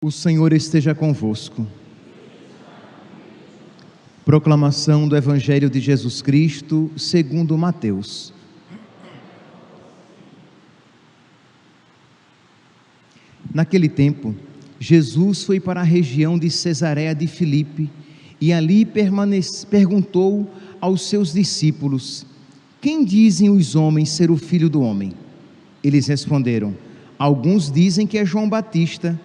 O Senhor esteja convosco. Proclamação do Evangelho de Jesus Cristo, segundo Mateus. Naquele tempo, Jesus foi para a região de Cesareia de Filipe e ali perguntou aos seus discípulos: quem dizem os homens ser o Filho do Homem? Eles responderam: alguns dizem que é João Batista,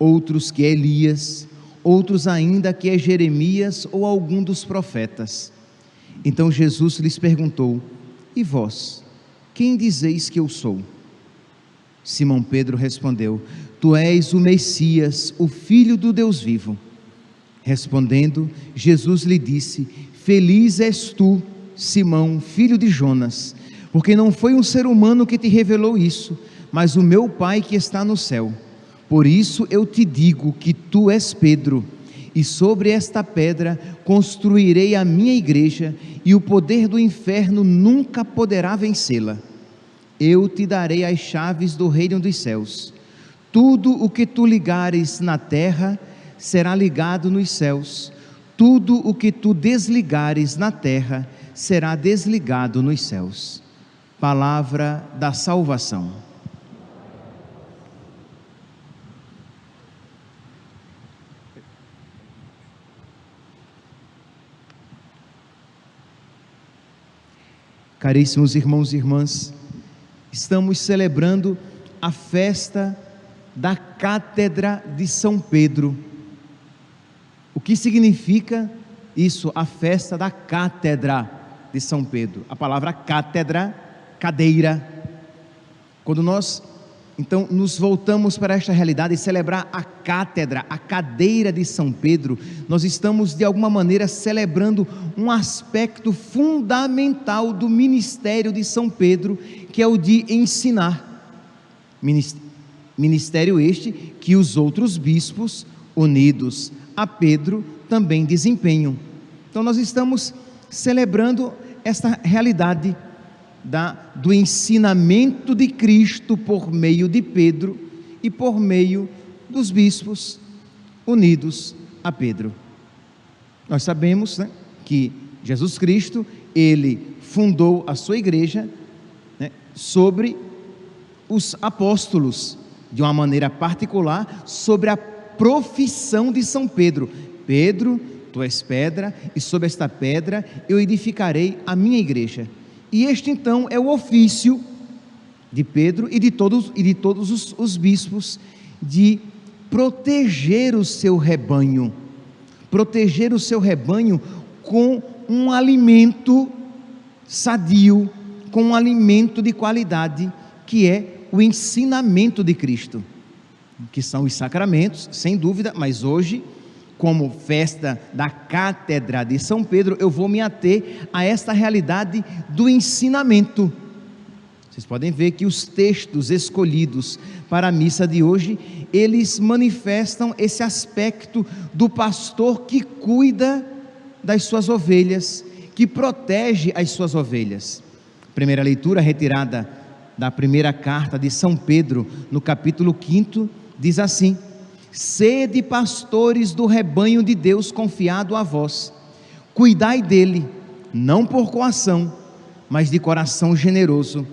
outros que é Elias, outros ainda que é Jeremias ou algum dos profetas. Então Jesus lhes perguntou: e vós, quem dizeis que eu sou? Simão Pedro respondeu: tu és o Messias, o Filho do Deus vivo. Respondendo, Jesus lhe disse: feliz és tu, Simão, filho de Jonas, porque não foi um ser humano que te revelou isso, mas o meu Pai que está no céu. Por isso eu te digo que tu és Pedro, e sobre esta pedra construirei a minha igreja, e o poder do inferno nunca poderá vencê-la. Eu te darei as chaves do reino dos céus. Tudo o que tu ligares na terra será ligado nos céus. Tudo o que tu desligares na terra será desligado nos céus. Palavra da salvação. Caríssimos irmãos e irmãs, estamos celebrando a festa da Cátedra de São Pedro. O que significa isso, a festa da Cátedra de São Pedro? A palavra cátedra, cadeira. Quando nós, então, nos voltamos para esta realidade e celebrar a cátedra, a cadeira de São Pedro, nós estamos de alguma maneira celebrando um aspecto fundamental do ministério de São Pedro, que é o de ensinar. Ministério este que os outros bispos, unidos a Pedro, também desempenham. Então nós estamos celebrando esta realidade do ensinamento de Cristo por meio de Pedro e por meio dos bispos unidos a Pedro. Nós sabemos, né, que Jesus Cristo, ele fundou a sua igreja, né, sobre os apóstolos, de uma maneira particular, sobre a profissão de São Pedro. Pedro, tu és pedra, e sobre esta pedra eu edificarei a minha igreja. E este então é o ofício de Pedro e de todos os bispos, de proteger o seu rebanho com um alimento sadio, com um alimento de qualidade, que é o ensinamento de Cristo, que são os sacramentos, sem dúvida, mas hoje, como festa da Cátedra de São Pedro, eu vou me ater a esta realidade do ensinamento. Vocês podem ver que os textos escolhidos para a missa de hoje, eles manifestam esse aspecto do pastor que cuida das suas ovelhas, que protege as suas ovelhas. Primeira leitura retirada da primeira carta de São Pedro, no capítulo 5, diz assim: sede pastores do rebanho de Deus confiado a vós, cuidai dele, não por coação, mas de coração generoso,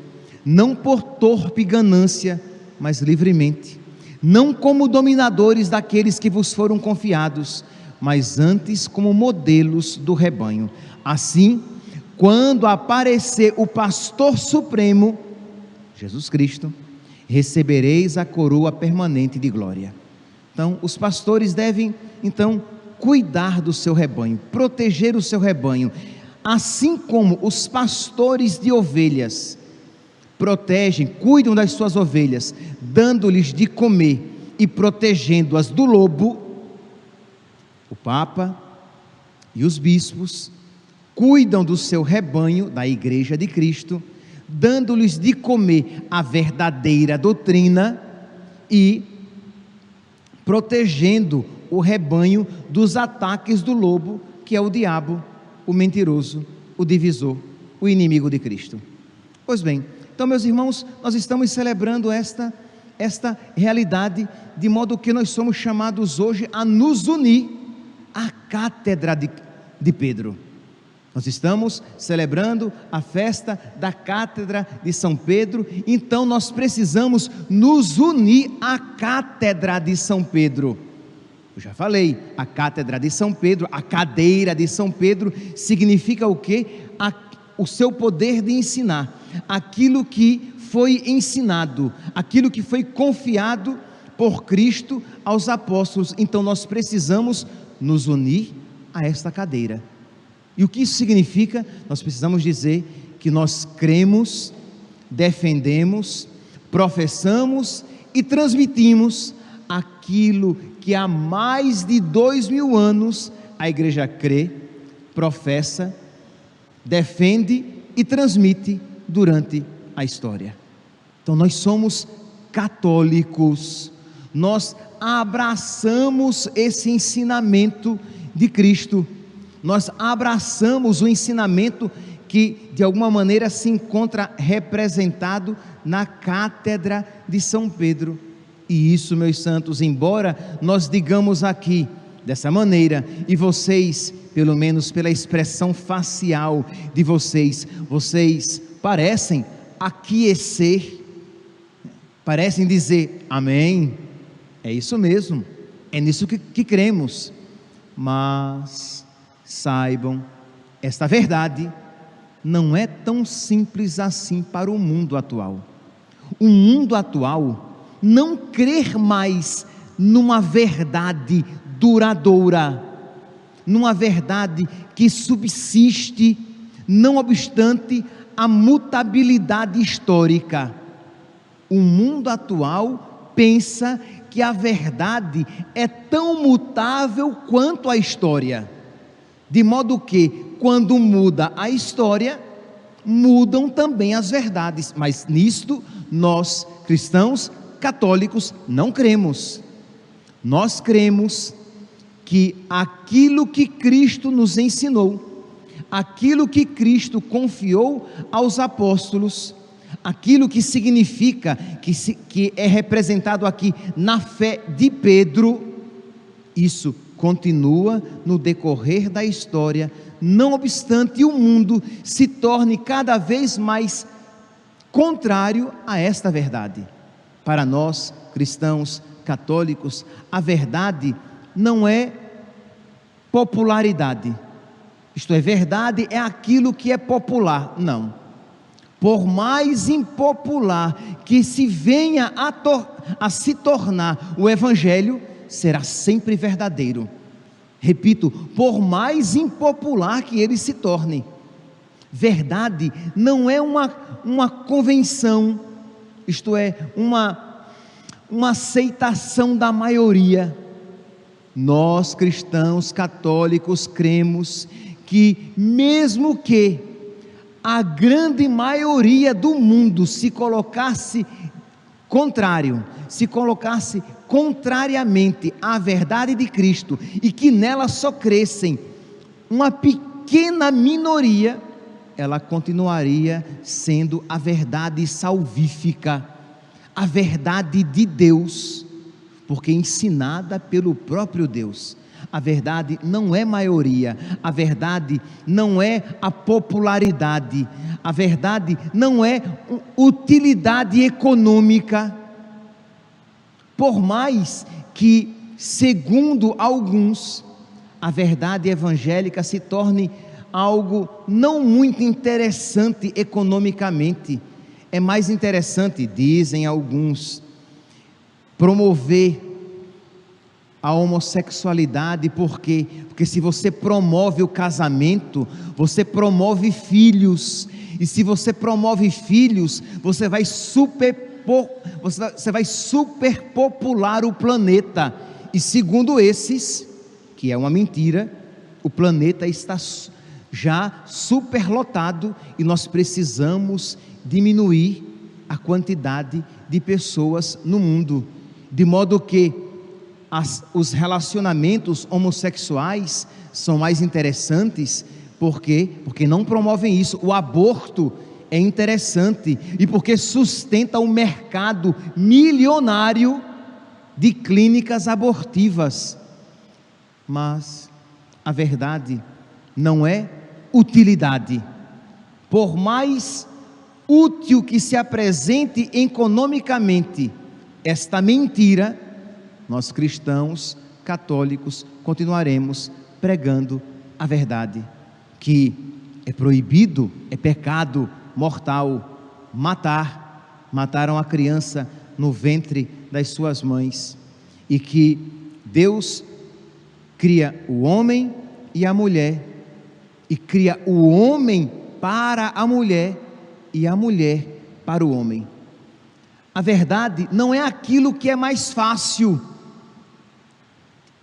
não por torpe ganância, mas livremente, não como dominadores daqueles que vos foram confiados, mas antes como modelos do rebanho. Assim, quando aparecer o pastor supremo, Jesus Cristo, recebereis a coroa permanente de glória. Então, os pastores devem, então, cuidar do seu rebanho, proteger o seu rebanho, assim como os pastores de ovelhas protegem, cuidam das suas ovelhas, dando-lhes de comer e protegendo-as do lobo. O Papa e os bispos cuidam do seu rebanho, da Igreja de Cristo, dando-lhes de comer a verdadeira doutrina e protegendo o rebanho dos ataques do lobo, que é o diabo, o mentiroso, o divisor, o inimigo de Cristo. Pois bem, então, meus irmãos, nós estamos celebrando esta esta realidade, de modo que nós somos chamados hoje a nos unir à cátedra de Pedro. Nós estamos celebrando a festa da cátedra de São Pedro, então nós precisamos nos unir à cátedra de São Pedro. Eu já falei, a cátedra de São Pedro, a cadeira de São Pedro, significa o quê? O seu poder de ensinar, aquilo que foi ensinado, aquilo que foi confiado por Cristo aos apóstolos. Então nós precisamos nos unir a esta cadeira. E o que isso significa? Nós precisamos dizer que nós cremos, defendemos, professamos e transmitimos aquilo que há mais de 2000 anos a igreja crê, professa, defende e transmite durante a história. Então nós somos católicos, nós abraçamos esse ensinamento de Cristo, nós abraçamos o ensinamento que de alguma maneira se encontra representado na cátedra de São Pedro. E isso, meus santos, embora nós digamos aqui dessa maneira, e vocês, pelo menos pela expressão facial de vocês parecem aquecer, parecem dizer amém, é isso mesmo, é nisso que cremos, mas saibam, esta verdade não é tão simples assim para o mundo atual. O mundo atual não crê mais numa verdade duradoura, numa verdade que subsiste, não obstante a mutabilidade histórica. O mundo atual pensa que a verdade é tão mutável quanto a história, de modo que, quando muda a história, mudam também as verdades, mas nisto nós, cristãos católicos, não cremos. Nós cremos que aquilo que Cristo nos ensinou, aquilo que Cristo confiou aos apóstolos, aquilo que significa, que é representado aqui na fé de Pedro, isso continua no decorrer da história, não obstante o mundo se torne cada vez mais contrário a esta verdade. Para nós, cristãos católicos, a verdade não é popularidade, isto é, verdade é aquilo que é popular, não. Por mais impopular que se venha a se tornar o Evangelho, será sempre verdadeiro. Repito, por mais impopular que ele se torne, verdade não é uma convenção, isto é, uma aceitação da maioria. Nós, cristãos católicos, cremos que mesmo que a grande maioria do mundo se colocasse contrário, se colocasse contrariamente à verdade de Cristo, e que nela só crescem uma pequena minoria, ela continuaria sendo a verdade salvífica, a verdade de Deus, porque ensinada pelo próprio Deus. A verdade não é maioria, a verdade não é a popularidade, a verdade não é utilidade econômica. Por mais que, segundo alguns, a verdade evangélica se torne algo não muito interessante economicamente, é mais interessante, dizem alguns, promover a homossexualidade. Por quê? Porque se você promove o casamento, você promove filhos, e se você promove filhos, você vai superpopular o planeta, e segundo esses, que é uma mentira, o planeta está já superlotado, e nós precisamos diminuir a quantidade de pessoas no mundo, de modo que os relacionamentos homossexuais são mais interessantes. Por quê? Porque não promovem isso. O aborto é interessante e porque sustenta o mercado milionário de clínicas abortivas. Mas a verdade não é utilidade. Por mais útil que se apresente economicamente esta mentira, nós cristãos católicos continuaremos pregando a verdade, que é proibido, é pecado mortal matar. Mataram a criança no ventre das suas mães, e que Deus cria o homem e a mulher, e cria o homem para a mulher e a mulher para o homem. A verdade não é aquilo que é mais fácil.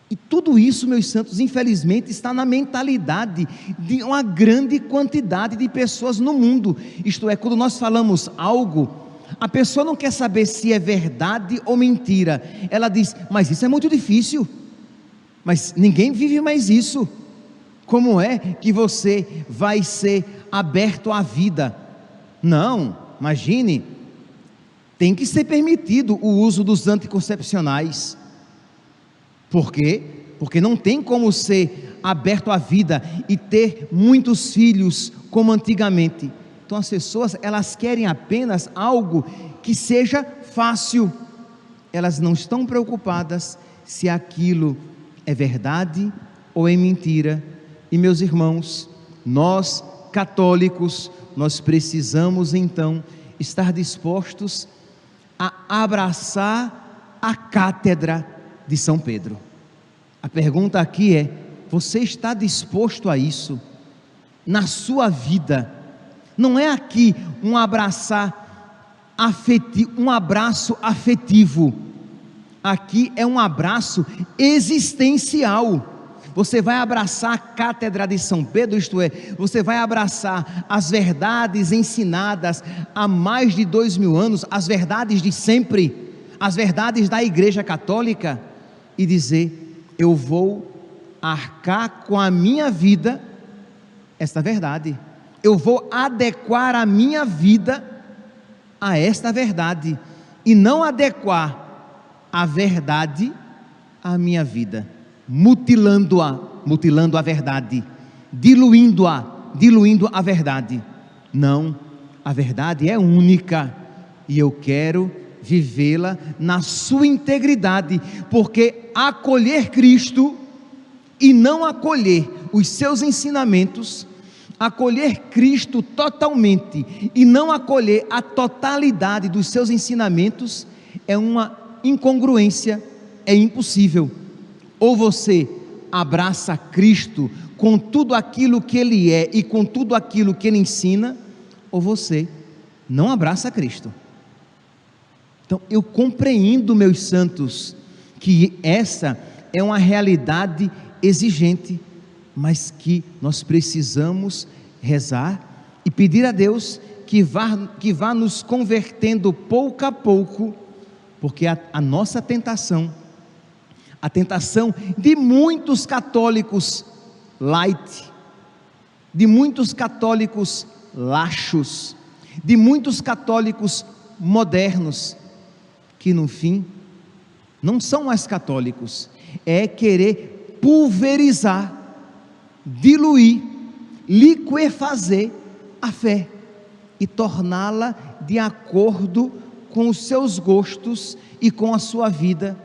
E tudo isso, meus santos, infelizmente está na mentalidade de uma grande quantidade de pessoas no mundo. Isto é, quando nós falamos algo, a pessoa não quer saber se é verdade ou mentira. Ela diz, mas isso é muito difícil, mas ninguém vive mais isso. Como é que você vai ser aberto à vida? Não, imagine, tem que ser permitido o uso dos anticoncepcionais. Por quê? Porque não tem como ser aberto à vida e ter muitos filhos como antigamente. Então as pessoas, elas querem apenas algo que seja fácil. Elas não estão preocupadas se aquilo é verdade ou é mentira. E meus irmãos, nós católicos, nós precisamos então estar dispostos a abraçar a cátedra de São Pedro. A pergunta aqui é: você está disposto a isso na sua vida? Não é aqui um abraçar afetivo, um abraço afetivo. Aqui é um abraço existencial. Você vai abraçar a cátedra de São Pedro, isto é, você vai abraçar as verdades ensinadas há mais de 2000 anos, as verdades de sempre, as verdades da Igreja Católica, e dizer: eu vou arcar com a minha vida esta verdade, eu vou adequar a minha vida a esta verdade, e não adequar a verdade à minha vida, mutilando a verdade, diluindo a verdade. Não, a verdade é única, e eu quero vivê-la na sua integridade, porque acolher Cristo e não acolher os seus ensinamentos, acolher Cristo totalmente e não acolher a totalidade dos seus ensinamentos, é uma incongruência, é impossível. Ou você abraça Cristo com tudo aquilo que Ele é e com tudo aquilo que Ele ensina, ou você não abraça Cristo. Então eu compreendo, meus santos, que essa é uma realidade exigente, mas que nós precisamos rezar e pedir a Deus que vá nos convertendo pouco a pouco, porque a nossa tentação, a tentação de muitos católicos light, de muitos católicos laxos, de muitos católicos modernos, que no fim não são mais católicos, é querer pulverizar, diluir, liquefazer a fé e torná-la de acordo com os seus gostos e com a sua vida.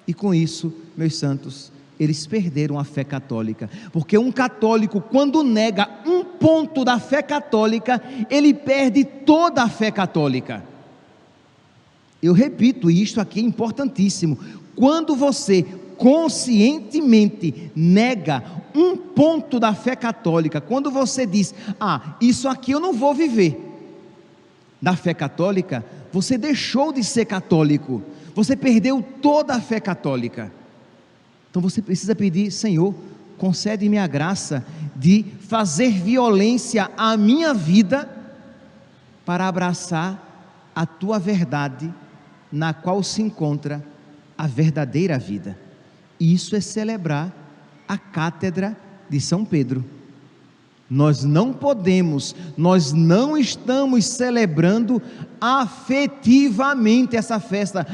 E com isso, meus santos, eles perderam a fé católica, porque um católico, quando nega um ponto da fé católica, ele perde toda a fé católica. Eu repito, e isto aqui é importantíssimo: quando você conscientemente nega um ponto da fé católica, quando você diz: isso aqui eu não vou viver da fé católica, você deixou de ser católico, você perdeu toda a fé católica. Então você precisa pedir: Senhor, concede-me a graça de fazer violência à minha vida para abraçar a tua verdade, na qual se encontra a verdadeira vida. E isso é celebrar a cátedra de São Pedro. Nós não podemos, nós não estamos celebrando afetivamente essa festa.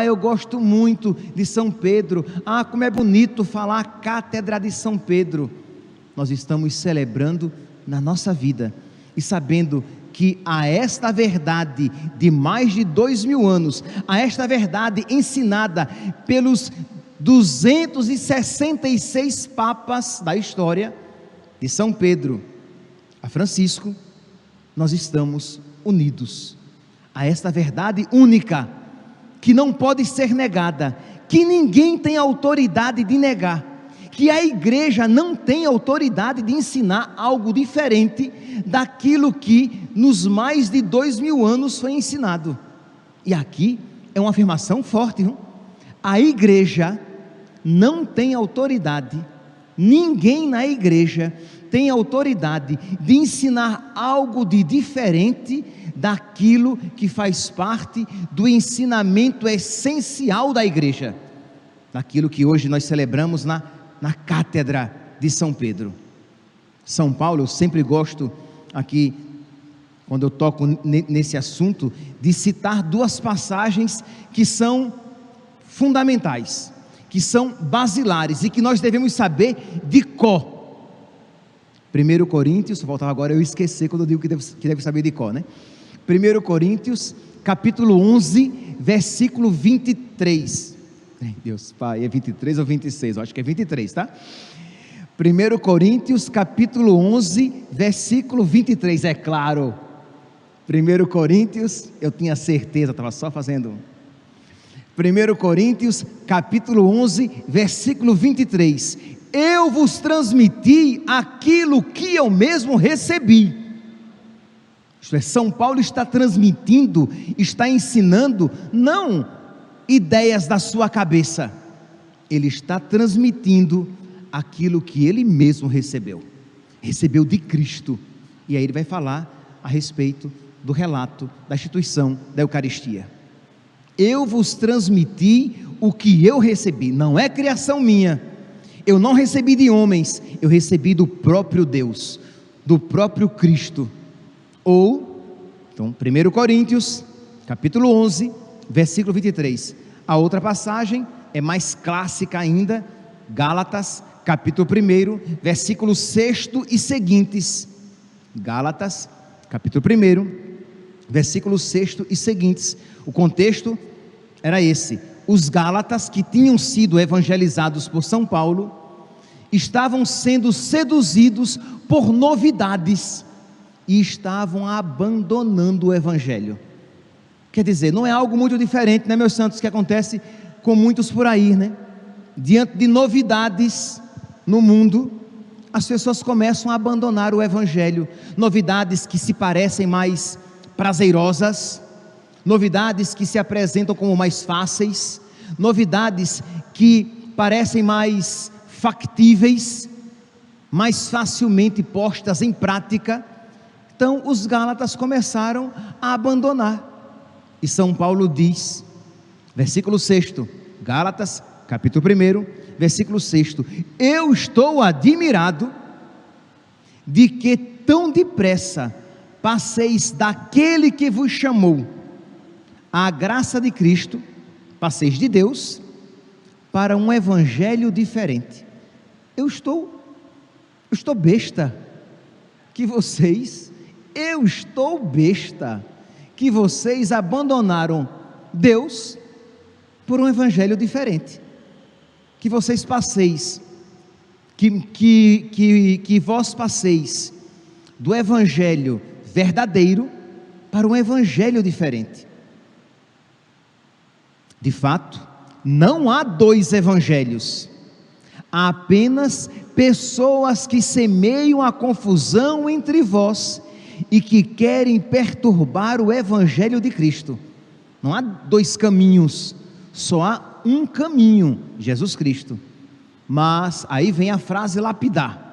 Eu gosto muito de São Pedro. Como é bonito falar a cátedra de São Pedro. Nós estamos celebrando na nossa vida e sabendo que a esta verdade de mais de 2000 anos, a esta verdade ensinada pelos 266 papas da história, de São Pedro a Francisco, nós estamos unidos a esta verdade única, que não pode ser negada, que ninguém tem autoridade de negar, que a igreja não tem autoridade de ensinar algo diferente daquilo que nos mais de 2000 anos foi ensinado. E aqui é uma afirmação forte, viu? A igreja não tem autoridade, ninguém na igreja tem autoridade de ensinar algo de diferente daquilo que faz parte do ensinamento essencial da igreja, daquilo que hoje nós celebramos na cátedra de São Pedro. São Paulo, eu sempre gosto aqui, quando eu toco nesse assunto, de citar duas passagens que são fundamentais, que são basilares e que nós devemos saber de cor. 1 Coríntios, faltava agora eu esquecer quando eu digo que deve saber de cor, né? 1 Coríntios, capítulo 11, versículo 23. Deus Pai, é 23 ou 26? Eu acho que é 23, tá? 1 Coríntios, capítulo 11, versículo 23, é claro. 1 Coríntios, eu tinha certeza, estava só fazendo. 1 Coríntios, capítulo 11, versículo 23. Eu vos transmiti aquilo que eu mesmo recebi. Isto é, São Paulo está transmitindo, está ensinando, não ideias da sua cabeça, ele está transmitindo aquilo que ele mesmo recebeu de Cristo. E aí ele vai falar a respeito do relato da instituição da Eucaristia. Eu vos transmiti o que eu recebi, não é criação minha, eu não recebi de homens, eu recebi do próprio Deus, do próprio Cristo. Então 1 Coríntios, capítulo 11, versículo 23, a outra passagem é mais clássica ainda, Gálatas, capítulo 1, versículo 6 e seguintes. Gálatas, capítulo 1, versículo 6 e seguintes. O contexto era esse: os Gálatas, que tinham sido evangelizados por São Paulo, estavam sendo seduzidos por novidades e estavam abandonando o Evangelho. Quer dizer, não é algo muito diferente, né, meus santos, que acontece com muitos por aí, né? Diante de novidades no mundo, as pessoas começam a abandonar o Evangelho. Novidades que se parecem mais prazerosas, novidades que se apresentam como mais fáceis, novidades que parecem mais factíveis, mais facilmente postas em prática. Então os Gálatas começaram a abandonar, e São Paulo diz, versículo 6, Gálatas, capítulo 1, versículo 6, eu estou admirado de que tão depressa passeis daquele que vos chamou a graça de Cristo, passeis de Deus, para um evangelho diferente. Eu estou besta que vocês abandonaram Deus por um evangelho diferente, que vocês passeis, que vós passeis do evangelho verdadeiro para um evangelho diferente. De fato, não há dois evangelhos, há apenas pessoas que semeiam a confusão entre vós e que querem perturbar o evangelho de Cristo. Não há dois caminhos, só há um caminho, Jesus Cristo. Mas aí vem a frase lapidar,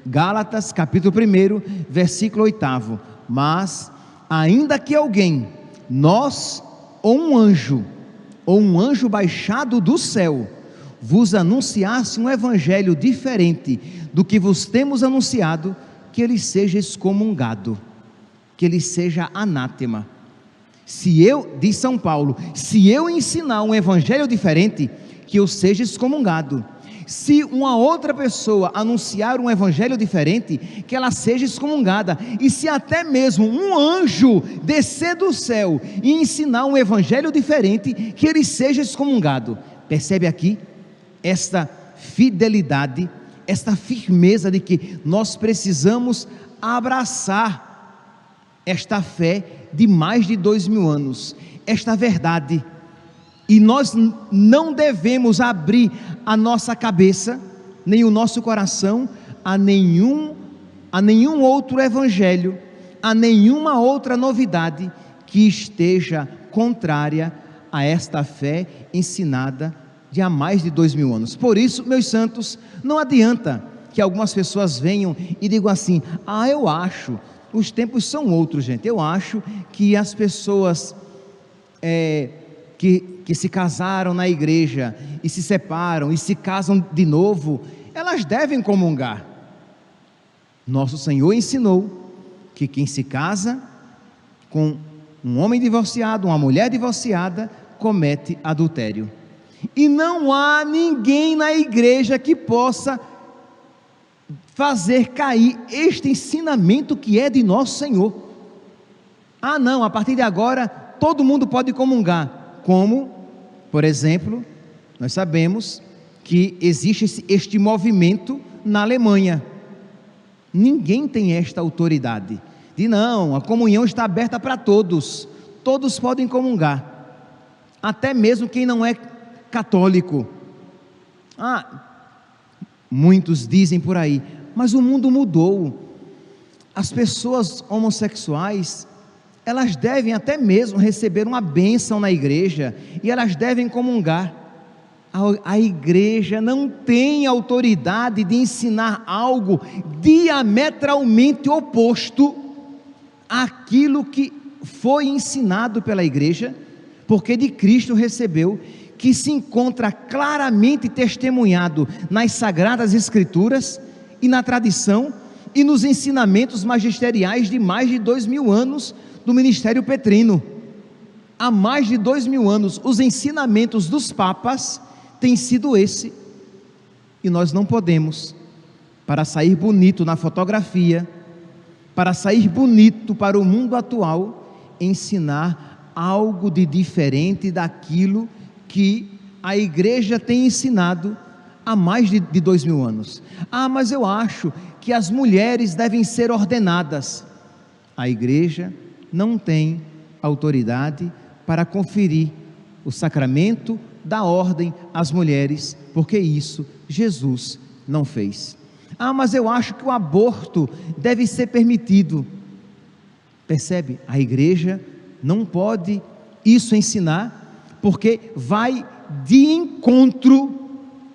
Gálatas capítulo 1, versículo 8, mas ainda que alguém, nós ou um anjo baixado do céu, vos anunciasse um evangelho diferente do que vos temos anunciado, que ele seja excomungado, que ele seja anátema. Diz São Paulo, se eu ensinar um evangelho diferente, que eu seja excomungado. Se uma outra pessoa anunciar um evangelho diferente, que ela seja excomungada. E se até mesmo um anjo descer do céu e ensinar um evangelho diferente, que ele seja excomungado. Percebe aqui esta fidelidade, esta firmeza de que nós precisamos abraçar esta fé de mais de 2000 anos, esta verdade. E nós não devemos abrir a nossa cabeça, nem o nosso coração, a nenhum outro evangelho, a nenhuma outra novidade que esteja contrária a esta fé ensinada de há mais de 2000 anos. Por isso, meus santos, não adianta que algumas pessoas venham e digam assim: eu acho, os tempos são outros, gente, eu acho que as pessoas que se casaram na igreja e se separam e se casam de novo, elas devem comungar. Nosso Senhor ensinou que quem se casa com um homem divorciado, uma mulher divorciada, comete adultério. E não há ninguém na igreja que possa fazer cair este ensinamento que é de nosso Senhor. Não, a partir de agora todo mundo pode comungar. Como, por exemplo, nós sabemos que existe este movimento na Alemanha. Ninguém tem esta autoridade de não, a comunhão está aberta para todos, todos podem comungar, até mesmo quem não é católico. Muitos dizem por aí, mas o mundo mudou, as pessoas homossexuais, elas devem até mesmo receber uma bênção na igreja, e elas devem comungar. A igreja não tem autoridade de ensinar algo diametralmente oposto àquilo que foi ensinado pela igreja, porque de Cristo recebeu, que se encontra claramente testemunhado nas Sagradas Escrituras e na tradição e nos ensinamentos magisteriais de mais de 2000 anos do ministério petrino. Há mais de 2000 anos os ensinamentos dos papas têm sido esse, e nós não podemos, para sair bonito na fotografia, para sair bonito para o mundo atual, ensinar algo de diferente daquilo que a igreja tem ensinado há mais de 2000 anos. Mas eu acho que as mulheres devem ser ordenadas. A igreja não tem autoridade para conferir o sacramento da ordem às mulheres, porque isso Jesus não fez. Mas eu acho que o aborto deve ser permitido. Percebe? A igreja não pode isso ensinar, porque vai de encontro,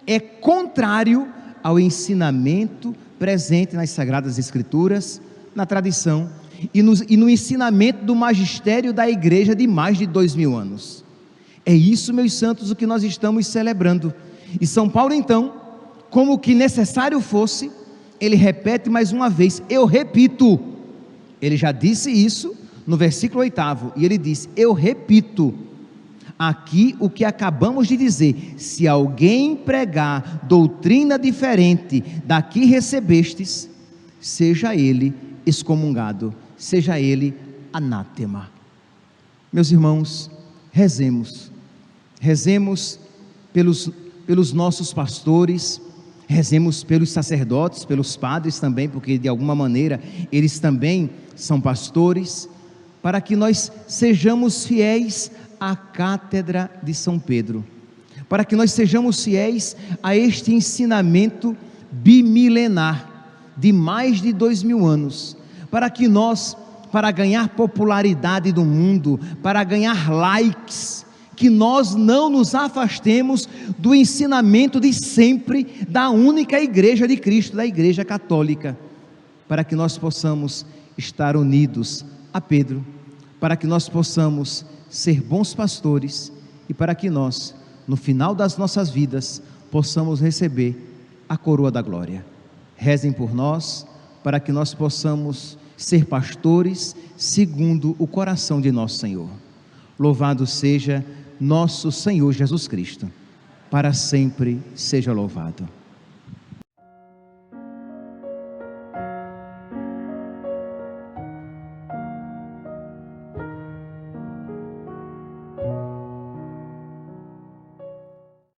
é contrário ao ensinamento presente nas Sagradas Escrituras, na tradição e no ensinamento do magistério da igreja de mais de 2000 anos. É isso, meus santos, o que nós estamos celebrando. E São Paulo, então, como que necessário fosse, ele repete mais uma vez, eu repito. Ele já disse isso no versículo 8º, e ele diz, eu repito aqui o que acabamos de dizer: se alguém pregar doutrina diferente da que recebestes, seja ele excomungado, seja ele anátema. Meus irmãos, rezemos pelos nossos pastores, rezemos pelos sacerdotes, pelos padres também, porque de alguma maneira eles também são pastores, para que nós sejamos fiéis à cátedra de São Pedro, para que nós sejamos fiéis a este ensinamento bimilenar de mais de 2000 anos, para que nós, para ganhar popularidade do mundo, para ganhar likes, que nós não nos afastemos do ensinamento de sempre da única igreja de Cristo, da igreja católica, para que nós possamos estar unidos a Pedro, para que nós possamos ser bons pastores, e para que nós, no final das nossas vidas, possamos receber a coroa da glória. Rezem por nós, para que nós possamos ser pastores segundo o coração de nosso Senhor. Louvado seja nosso Senhor Jesus Cristo, para sempre seja louvado.